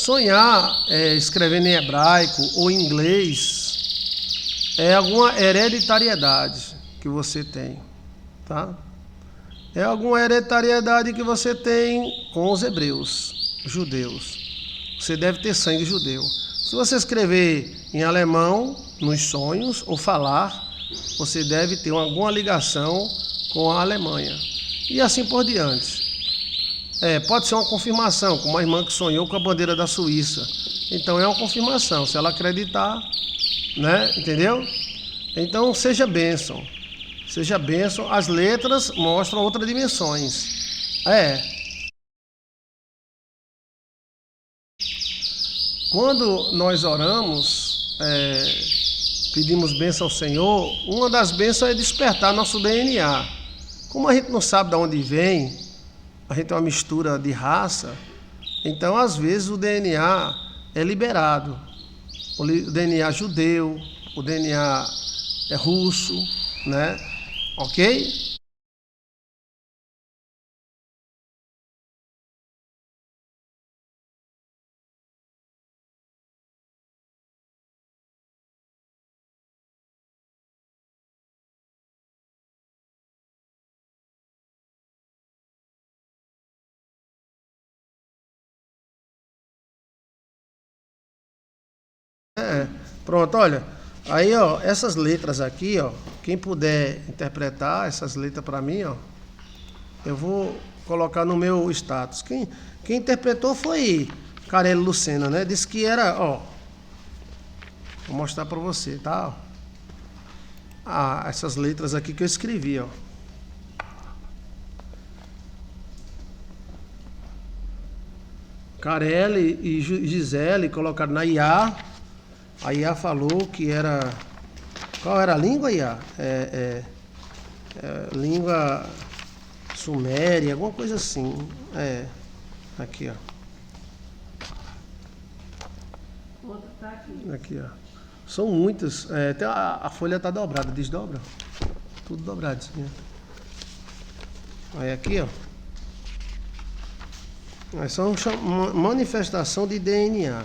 sonhar escrevendo em hebraico ou em inglês é alguma hereditariedade que você tem, tá? É alguma hereditariedade que você tem com os hebreus, judeus. Você deve ter sangue judeu. Se você escrever em alemão, nos sonhos, ou falar, você deve ter alguma ligação com a Alemanha. E assim por diante. Pode ser uma confirmação, como a irmã que sonhou com a bandeira da Suíça. Então é uma confirmação, se ela acreditar, né? Entendeu? Então seja bênção. Seja bênção. As letras mostram outras dimensões. Quando nós oramos, pedimos bênção ao Senhor, uma das bênçãos é despertar nosso DNA. Como a gente não sabe de onde vem, a gente é uma mistura de raça, então às vezes o DNA é liberado. O DNA judeu, o DNA russo, né? Ok? Pronto, olha. Aí, ó, essas letras aqui, ó, quem puder interpretar essas letras para mim, ó, eu vou colocar no meu status. Quem interpretou foi Carelli Lucena, né? Disse que era, ó, vou mostrar para você, tá? Essas letras aqui que eu escrevi, ó. Carelli e Gisele colocaram na IA. A IA falou que era... Qual era a língua, IA? Língua suméria, alguma coisa assim. Aqui, ó. Outra tá aqui. Aqui, ó. São muitas. Até a folha tá dobrada, desdobra. Tudo dobradinho. Aí aqui, ó. É só uma manifestação de DNA.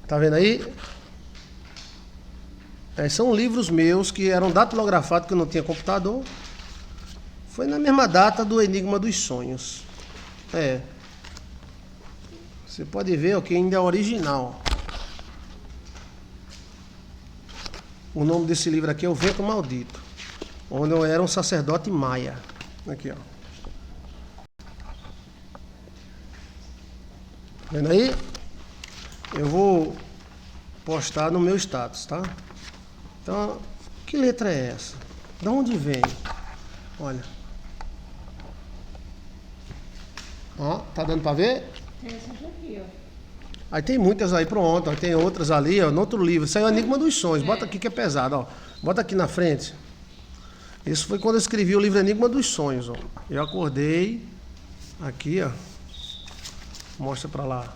Tá vendo aí? São livros meus que eram datilografados, que eu não tinha computador. Foi na mesma data do Enigma dos Sonhos. Você pode ver que ainda é original. O nome desse livro aqui é O Vento Maldito, onde eu era um sacerdote maia. Aqui, ó. Vendo aí? Eu vou postar no meu status, tá? Então, que letra é essa? De onde vem? Olha. Ó, tá dando pra ver? Essa aqui, ó. Aí tem muitas aí, pronto. Aí tem outras ali, ó, no outro livro. Isso aí é o Enigma dos Sonhos. Bota aqui que é pesado, ó. Bota aqui na frente. Isso foi quando eu escrevi o livro Enigma dos Sonhos, ó. Eu acordei aqui, ó. Mostra pra lá.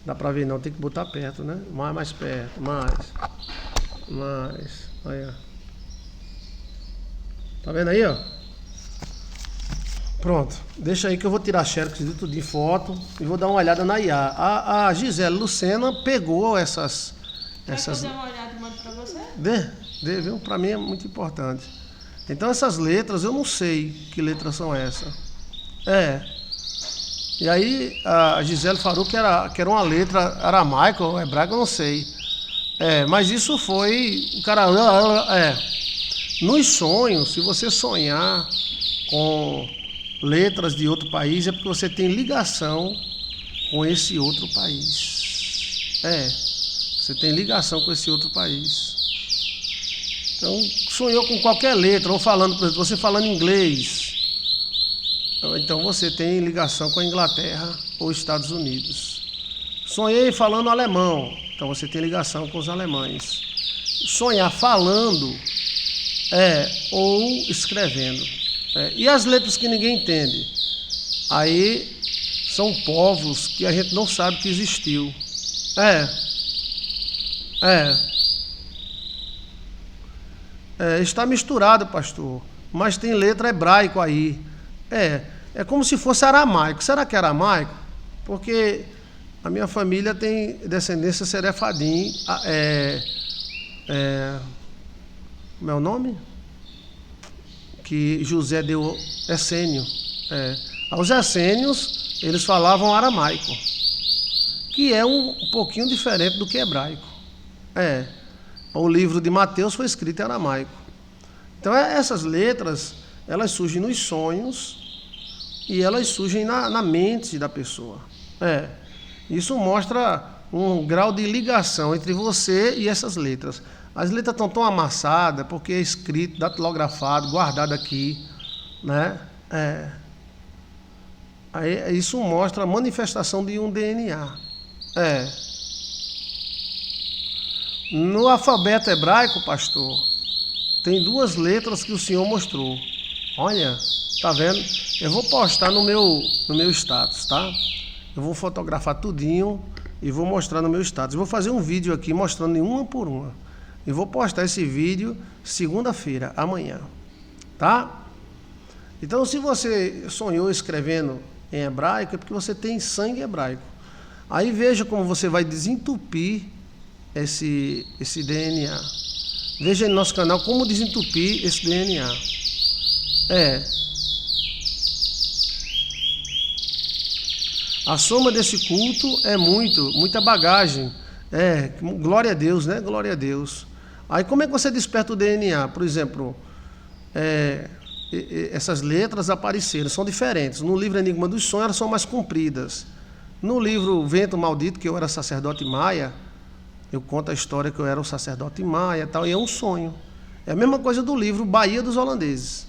Dá pra ver não, tem que botar perto, né? Mais perto, mais. Aí, ó. Tá vendo aí, ó? Pronto. Deixa aí que eu vou tirar xerox de tudo de foto e vou dar uma olhada na IA. A Gisele Lucena pegou essas... Quer que eu dê uma olhada e mando pra você? Dê, viu? Pra mim é muito importante. Então essas letras, eu não sei que letras são essas. E aí a Gisele falou que era uma letra aramaica ou hebraica, eu não sei. Mas isso foi... O cara... Nos sonhos, se você sonhar com letras de outro país, é porque você tem ligação com esse outro país. Você tem ligação com esse outro país. Então, sonhou com qualquer letra, ou falando, por exemplo, você falando inglês, então você tem ligação com a Inglaterra ou Estados Unidos. Sonhei falando alemão, então você tem ligação com os alemães. Sonhar falando ou escrevendo. E as letras que ninguém entende? Aí são povos que a gente não sabe que existiu. Está misturado, pastor, mas tem letra hebraico aí. É como se fosse aramaico. Será que é aramaico? porque a minha família tem descendência Serefadim, como é o nome? Que José deu Essênio. Aos essênios, eles falavam aramaico, que é um pouquinho diferente do que hebraico. O livro de Mateus foi escrito em aramaico. Então, essas letras, elas surgem nos sonhos e elas surgem na mente da pessoa. Isso mostra um grau de ligação entre você e essas letras. As letras estão tão amassadas porque é escrito, datilografado, guardado aqui, né? Aí, isso mostra a manifestação de um DNA. No alfabeto hebraico, pastor, tem 2 letras que o Senhor mostrou. Olha, tá vendo? Eu vou postar no meu status, tá? Eu vou fotografar tudinho e vou mostrar no meu status. Eu vou fazer um vídeo aqui mostrando uma por uma. E vou postar esse vídeo segunda-feira, amanhã. Tá? Então, se você sonhou escrevendo em hebraico, é porque você tem sangue hebraico. Aí veja como você vai desentupir esse DNA. Veja aí no nosso canal como desentupir esse DNA. A soma desse culto é muita bagagem. Glória a Deus, né? Glória a Deus. Aí como é que você desperta o DNA? Por exemplo, essas letras apareceram, são diferentes. No livro Enigma dos Sonhos, elas são mais compridas. No livro Vento Maldito, que eu era sacerdote maia, eu conto a história que eu era um sacerdote maia e é um sonho. É a mesma coisa do livro Bahia dos Holandeses.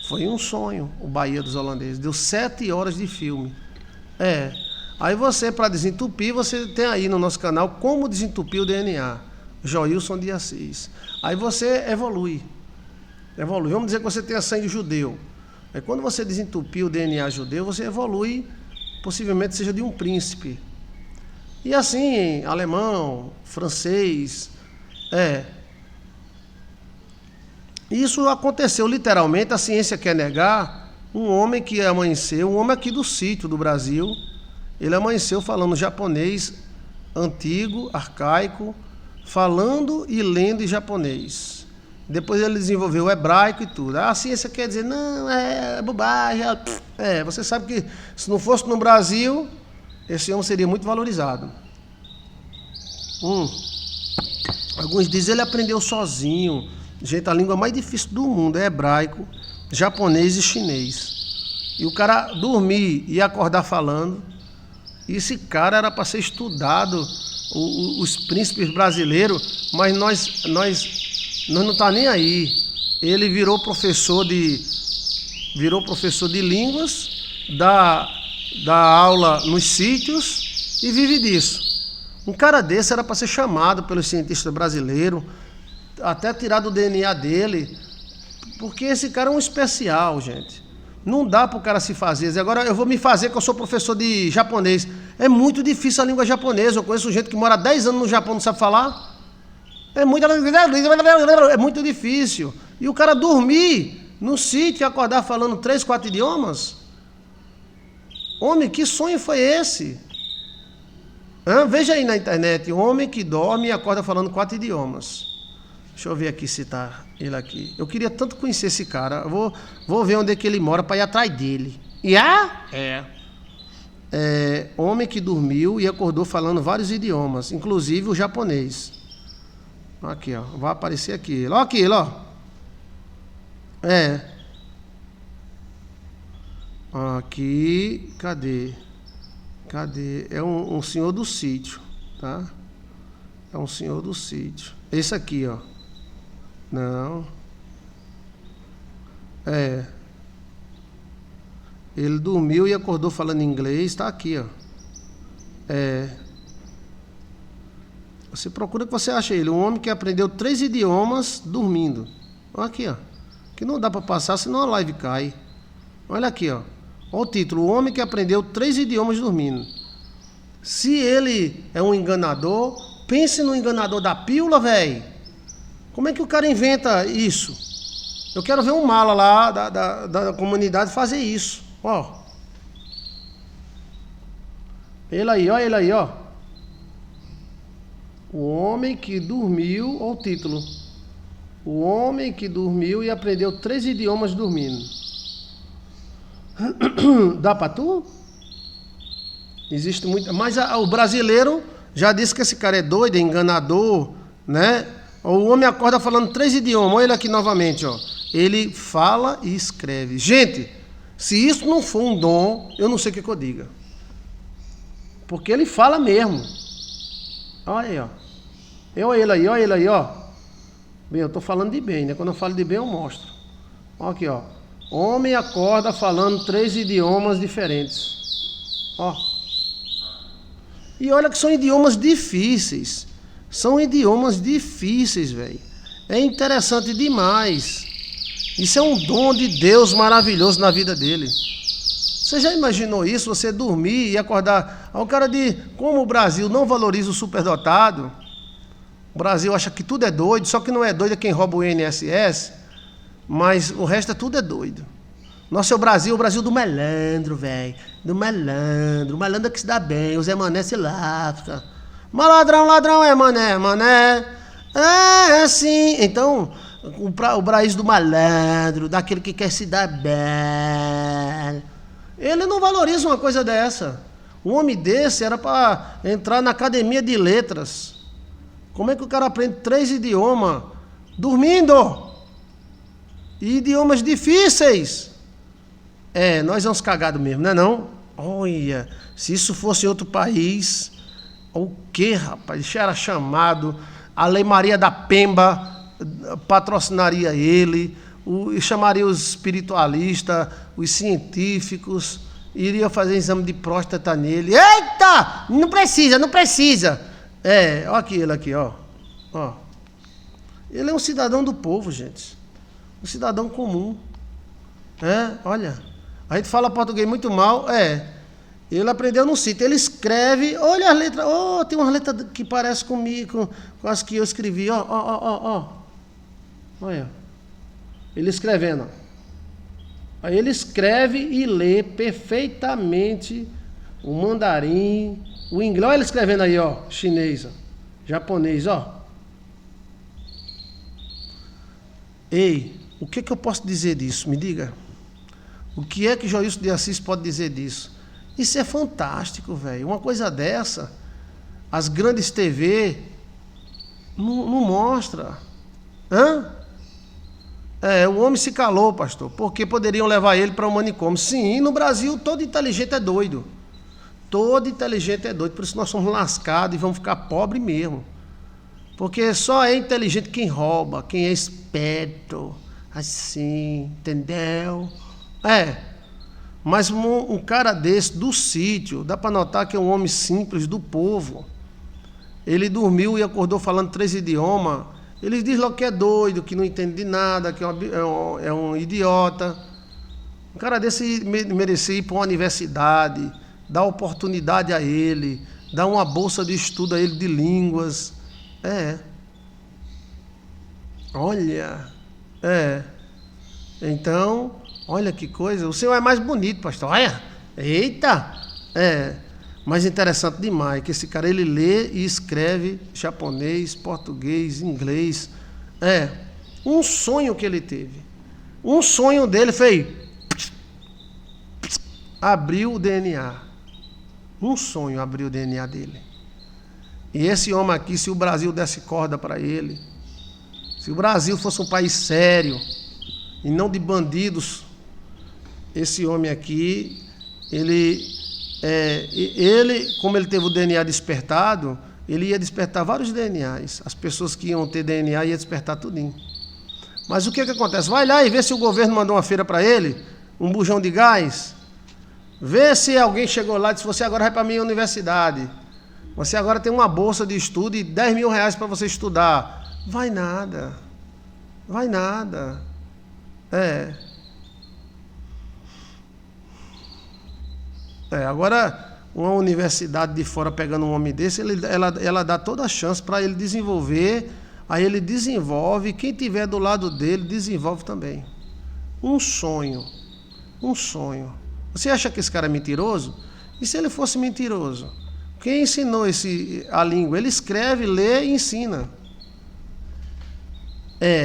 Foi um sonho, o Bahia dos Holandeses. Deu 7 horas de filme. Aí você, para desentupir, você tem aí no nosso canal como desentupir o DNA. Joilson de Assis. Aí você evolui. Vamos dizer que você tem sangue judeu. Aí quando você desentupir o DNA judeu, você evolui, possivelmente seja de um príncipe. E assim, alemão, francês. Isso aconteceu literalmente, a ciência quer negar. Um homem que amanheceu, um homem aqui do sítio do Brasil, ele amanheceu falando japonês antigo, arcaico, falando e lendo em japonês. Depois ele desenvolveu o hebraico e tudo. A ciência quer dizer, não, é bobagem. Você sabe que se não fosse no Brasil, esse homem seria muito valorizado. Alguns dizem que ele aprendeu sozinho. Gente, a língua mais difícil do mundo é hebraico, japonês e chinês. E o cara dormir e acordar falando. E esse cara era para ser estudado, os príncipes brasileiros, mas nós não tá nem aí. Ele virou professor de línguas, dá aula nos sítios e vive disso. Um cara desse era para ser chamado pelos cientistas brasileiros, até tirar do DNA dele, porque esse cara é um especial, gente. Não dá para o cara se fazer. Agora eu vou me fazer que eu sou professor de japonês. É muito difícil a língua japonesa. Eu conheço gente que mora 10 anos no Japão e não sabe falar. É muito difícil. E o cara dormir no sítio e acordar falando 3, 4 idiomas? Homem, que sonho foi esse? Veja aí na internet, homem que dorme e acorda falando 4 idiomas. Deixa eu ver aqui se está ele aqui. Eu queria tanto conhecer esse cara. Eu vou ver onde é que ele mora para ir atrás dele. Homem que dormiu e acordou falando vários idiomas, inclusive o japonês. Aqui, ó. Vai aparecer aqui. Ó, aqui, ó. Aqui. Cadê? É um senhor do sítio, tá? É um senhor do sítio. Esse aqui, ó. Não. Ele dormiu e acordou falando inglês. Tá aqui, ó. Você procura que você acha ele. Um homem que aprendeu 3 idiomas dormindo. Olha aqui, ó. Que não dá para passar, senão a live cai. Olha aqui, ó. Olha o título. O homem que aprendeu 3 idiomas dormindo. Se ele é um enganador, pense no enganador da pílula, velho. Como é que o cara inventa isso? Eu quero ver um mala lá da comunidade fazer isso. Ó. Ele aí, ó. O homem que dormiu, olha o título. O homem que dormiu e aprendeu 3 idiomas dormindo. Dá pra tu? Existe muito. Mas o brasileiro já disse que esse cara é doido, é enganador, né? O homem acorda falando 3 idiomas. Olha ele aqui novamente, ó. Ele fala e escreve. Gente, se isso não for um dom, eu não sei o que eu diga. Porque ele fala mesmo. Olha aí, ó. Olha ele aí, ó. Bem, eu tô falando de bem, né? Quando eu falo de bem, eu mostro. Olha aqui, ó. Homem acorda falando 3 idiomas diferentes. Ó. E olha que são idiomas difíceis. São idiomas difíceis, velho. É interessante demais. Isso é um dom de Deus maravilhoso na vida dele. Você já imaginou isso? Você dormir e acordar. O cara de como o Brasil não valoriza o superdotado. O Brasil acha que tudo é doido, só que não é doido é quem rouba o INSS, mas o resto é tudo é doido. Nosso é o Brasil do malandro, velho. Do malandro. O malandro é que se dá bem, o Zé Mané se lasca. Mas ladrão é mané. É assim. Então, o Brasil do malandro, daquele que quer se dar bem. Ele não valoriza uma coisa dessa. Um homem desse era para entrar na academia de letras. Como é que o cara aprende 3 idiomas? Dormindo! E idiomas difíceis. Nós somos cagados mesmo, não é não? Olha, se isso fosse em outro país, o que, rapaz? Isso era chamado, a Lei Maria da Pemba patrocinaria ele, chamaria os espiritualistas, os científicos, iria fazer exame de próstata nele. Eita! Não precisa. Olha ele aqui, ó. Ele é um cidadão do povo, gente. Um cidadão comum. Olha. A gente fala português muito mal. Ele aprendeu no sítio. Ele escreve. Olha as letras. Tem umas letras que parecem comigo, com as que eu escrevi. Olha. Ele escrevendo. Aí ele escreve e lê perfeitamente o mandarim, o inglês. Olha ele escrevendo aí, ó. Chinês, ó. Japonês, ó. Ei, o que eu posso dizer disso? Me diga. O que é que Joilson de Assis pode dizer disso? Isso é fantástico, velho. Uma coisa dessa, as grandes TV não mostra. O homem se calou, pastor, porque poderiam levar ele para um manicômio. Sim, no Brasil todo inteligente é doido. Todo inteligente é doido, por isso nós somos lascados e vamos ficar pobres mesmo. Porque só é inteligente quem rouba, quem é esperto, assim, entendeu? Mas um cara desse, do sítio, dá para notar que é um homem simples, do povo. Ele dormiu e acordou falando 3 idiomas. Ele diz logo que é doido, que não entende de nada, que é um idiota. Um cara desse merecia ir para uma universidade, dar oportunidade a ele, dar uma bolsa de estudo a ele de línguas. Olha. Então, olha que coisa. O senhor é mais bonito, pastor. Olha. Eita. Mas interessante demais, que esse cara ele lê e escreve japonês, português, inglês. Um sonho que ele teve. Um sonho dele fez... abriu o DNA. Um sonho abriu o DNA dele. E esse homem aqui, se o Brasil desse corda para ele, se o Brasil fosse um país sério, e não de bandidos, esse homem aqui, ele, como ele teve o DNA despertado, ele ia despertar vários DNAs. As pessoas que iam ter DNA iam despertar tudinho. Mas o que acontece? Vai lá e vê se o governo mandou uma feira para ele, um bujão de gás. Vê se alguém chegou lá e disse, você agora vai para a minha universidade. Você agora tem uma bolsa de estudo e 10 mil reais para você estudar. Vai nada. Agora, uma universidade de fora pegando um homem desse, ela dá toda a chance para ele desenvolver, aí ele desenvolve, quem tiver do lado dele, desenvolve também. Um sonho. Você acha que esse cara é mentiroso? E se ele fosse mentiroso? Quem ensinou a língua? Ele escreve, lê e ensina.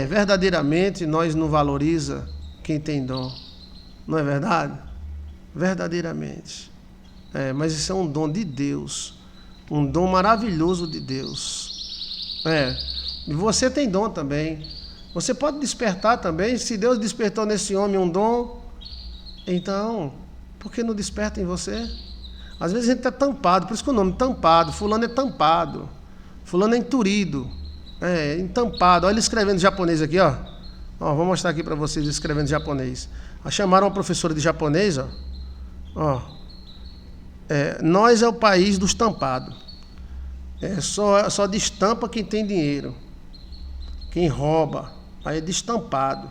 Verdadeiramente nós não valoriza quem tem dom. Não é verdade? Verdadeiramente. Mas isso é um dom de Deus. Um dom maravilhoso de Deus. E você tem dom também. Você pode despertar também. Se Deus despertou nesse homem um dom, então, por que não desperta em você? Às vezes a gente está tampado, por isso que o nome tampado. Fulano é tampado. Fulano é enturido. Entampado. Olha ele escrevendo em japonês aqui, ó. Vou mostrar aqui para vocês escrevendo em japonês. Chamaram uma professora de japonês, ó. Nós é o país dos tampados. Só destampa quem tem dinheiro. Quem rouba. Aí é destampado.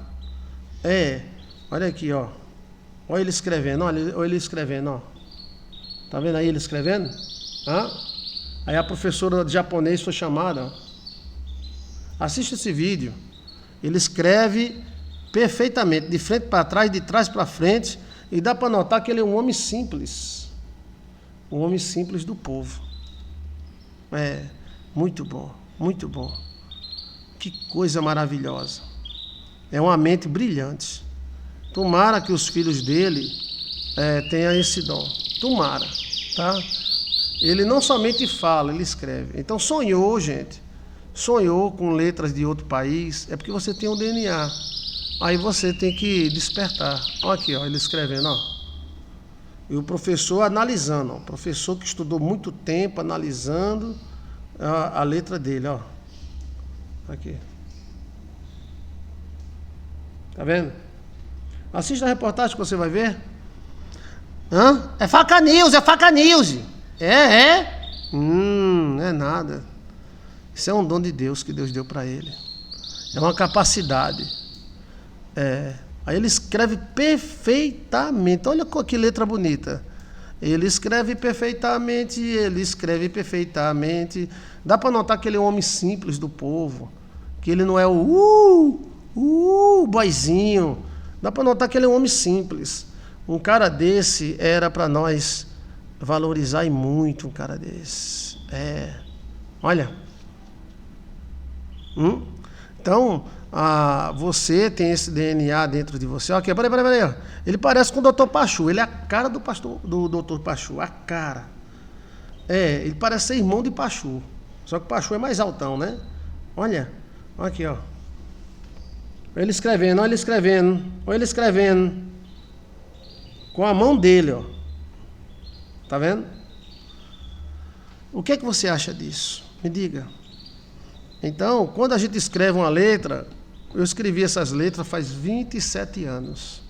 Olha aqui, ó. Olha ele escrevendo, olha ele escrevendo, ó. Tá vendo aí ele escrevendo? Aí a professora de japonês foi chamada, ó. Assista esse vídeo. Ele escreve perfeitamente, de frente para trás, de trás para frente, e dá para notar que ele é um homem simples. Um homem simples do povo. Muito bom, muito bom. Que coisa maravilhosa. É uma mente brilhante. Tomara que os filhos dele tenham esse dom. Tomara, tá? Ele não somente fala, ele escreve. Então sonhou, gente. Sonhou com letras de outro país, é porque você tem um DNA. Aí você tem que despertar. Olha aqui, ó, ele escrevendo, ó. E o professor analisando, ó. O professor que estudou muito tempo analisando a letra dele, ó. Aqui. Tá vendo? Assista a reportagem que você vai ver. É faca news, é faca news. Não é nada. Isso é um dom de Deus que Deus deu para ele. É uma capacidade. Aí ele escreve perfeitamente. Olha que letra bonita. Ele escreve perfeitamente, ele escreve perfeitamente. Dá para notar que ele é um homem simples do povo. Que ele não é o boizinho. Dá para notar que ele é um homem simples. Um cara desse era para nós valorizar e muito um cara desse. Olha. Então, você tem esse DNA dentro de você. Ok, peraí. Ó. Ele parece com o Dr. Pachu. Ele é a cara do Dr. Pachu. A cara. Ele parece ser irmão de Pachu. Só que o Pachu é mais altão, né? Olha aqui, ó. Olha ele escrevendo. Com a mão dele, ó. Tá vendo? O que é que você acha disso? Me diga. Então, quando a gente escreve uma letra, eu escrevi essas letras faz 27 anos.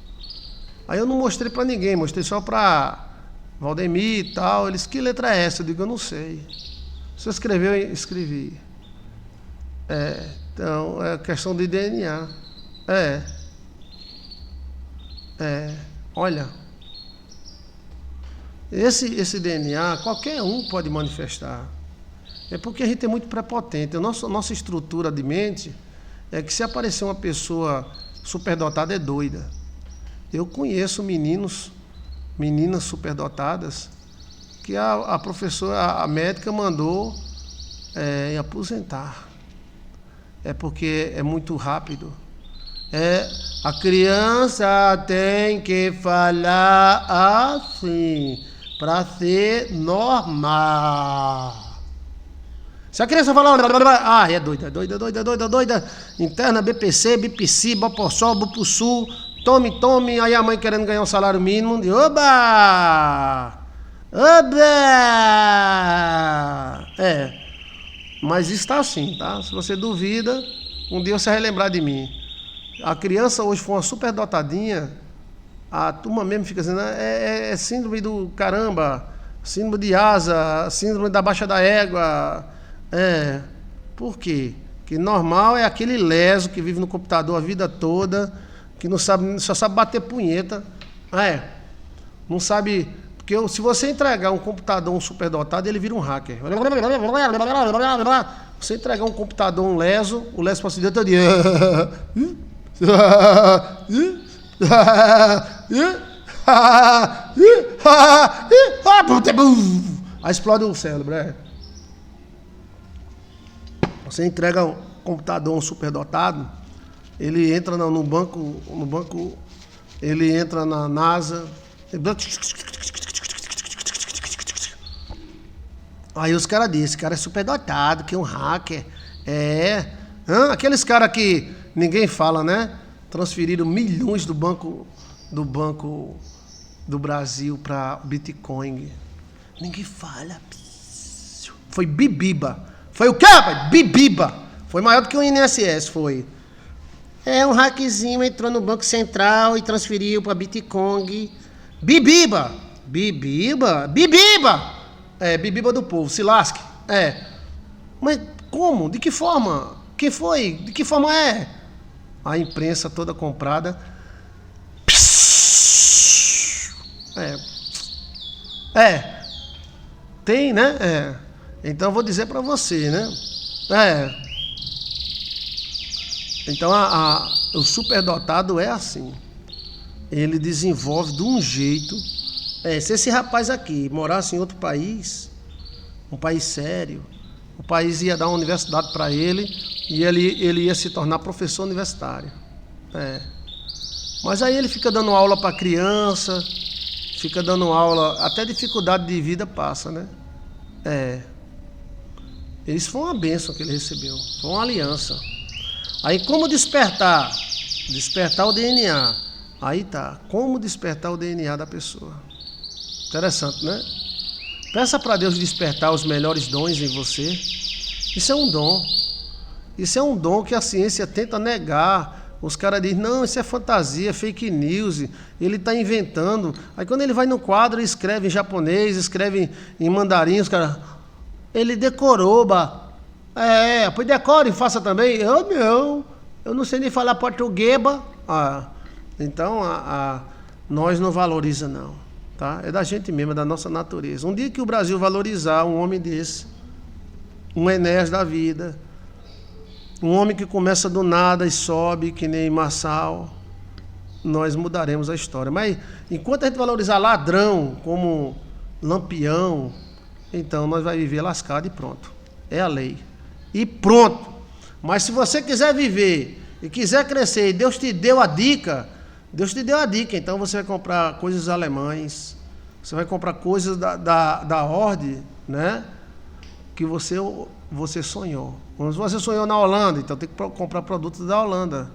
Aí eu não mostrei para ninguém, mostrei só para Valdemir e tal. Eles, que letra é essa? Eu digo, eu não sei. Você escreveu? Escrevi. Então, é questão de DNA. Olha, esse DNA, qualquer um pode manifestar. É porque a gente é muito prepotente. Nossa estrutura de mente é que se aparecer uma pessoa superdotada é doida. Eu conheço meninas superdotadas que a professora, a médica mandou aposentar. É porque é muito rápido. A criança tem que falar assim para ser normal. Se a criança falar, é doida. Interna, BPC, BPC, Bopossol, Bupuçu, tome, aí a mãe querendo ganhar um salário mínimo, de oba! Mas está assim, tá? Se você duvida, um dia você vai lembrar de mim. A criança hoje foi uma superdotadinha, a turma mesmo fica dizendo, é síndrome do caramba, síndrome de asa, síndrome da baixa da égua. Por quê? Porque normal é aquele leso que vive no computador a vida toda, que não sabe, só sabe bater punheta. Não sabe. Porque se você entregar um computador um superdotado, ele vira um hacker. Você entregar um computador um leso, o leso pode se dizer todo dia. Aí explode o cérebro, é. Você entrega um computador a um superdotado, ele entra no banco, ele entra na NASA, aí os caras dizem, esse cara é superdotado, que é um hacker. Aqueles caras que ninguém fala, né? Transferiram milhões do Banco do Brasil para Bitcoin. Ninguém fala. Foi Bibiba. Foi o quê, rapaz? Bibiba. Foi maior do que o INSS, foi. Um hackzinho entrou no Banco Central e transferiu para Bitcoin. Bibiba. Bibiba? Bibiba! Bibiba do povo, se lasque. Mas como? De que forma? Quem foi? De que forma é? A imprensa toda comprada. Tem, né? Então eu vou dizer para você, né? Então o superdotado é assim. Ele desenvolve de um jeito. Se esse rapaz aqui morasse em outro país, um país sério, o país ia dar uma universidade para ele e ele ia se tornar professor universitário. Mas aí ele fica dando aula para criança, fica dando aula, até dificuldade de vida passa, né? Isso foi uma bênção que ele recebeu, foi uma aliança. Aí como despertar? Despertar o DNA. Aí tá, como despertar o DNA da pessoa. Interessante, né? Peça para Deus despertar os melhores dons em você. Isso é um dom. Isso é um dom que a ciência tenta negar. Os caras dizem, não, isso é fantasia, fake news, ele está inventando. Aí quando ele vai no quadro, ele escreve em japonês, escreve em mandarim, os caras... Ele decorou, pois decore e faça também. Eu não sei nem falar português, Então, nós não valoriza não, tá? É da gente mesmo, é da nossa natureza. Um dia que o Brasil valorizar um homem desse, um Enéas da vida, um homem que começa do nada e sobe, que nem Marçal, nós mudaremos a história. Mas, enquanto a gente valorizar ladrão como Lampião, então nós vamos viver lascado e pronto. É a lei. E pronto. Mas se você quiser viver e quiser crescer, e Deus te deu a dica, então você vai comprar coisas alemães, você vai comprar coisas da ordem, né? Que você sonhou. Se você sonhou na Holanda, então tem que comprar produtos da Holanda.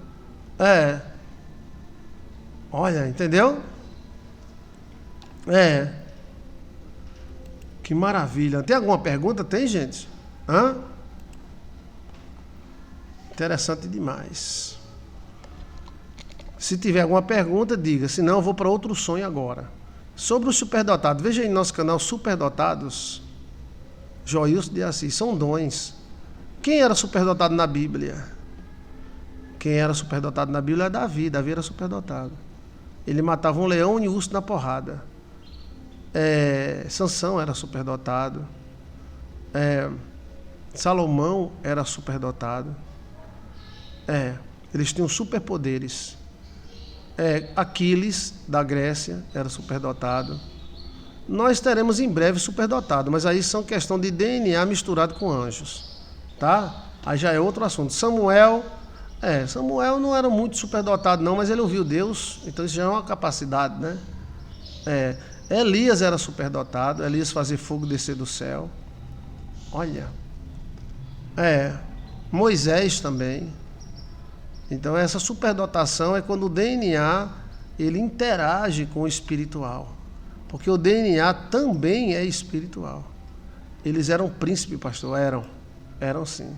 Olha, entendeu? Que maravilha. Tem alguma pergunta? Tem, gente? Interessante demais. Se tiver alguma pergunta, diga. Senão eu vou para outro sonho agora. Sobre os superdotados. Veja aí no nosso canal Superdotados. Joilson de Assis. São dons. Quem era superdotado na Bíblia? Quem era superdotado na Bíblia é Davi. Davi era superdotado. Ele matava um leão e um urso na porrada. Sansão era superdotado. Salomão era superdotado. Eles tinham superpoderes. Aquiles, da Grécia, era superdotado. Nós teremos em breve superdotado, mas aí são questão de DNA misturado com anjos. Tá? Aí já é outro assunto. Samuel não era muito superdotado não, mas ele ouviu Deus, então isso já é uma capacidade, né? Elias era superdotado, Elias fazia fogo descer do céu. Olha. Moisés também. Então essa superdotação é quando o DNA ele interage com o espiritual. Porque o DNA também é espiritual. Eles eram príncipe, pastor? Eram sim.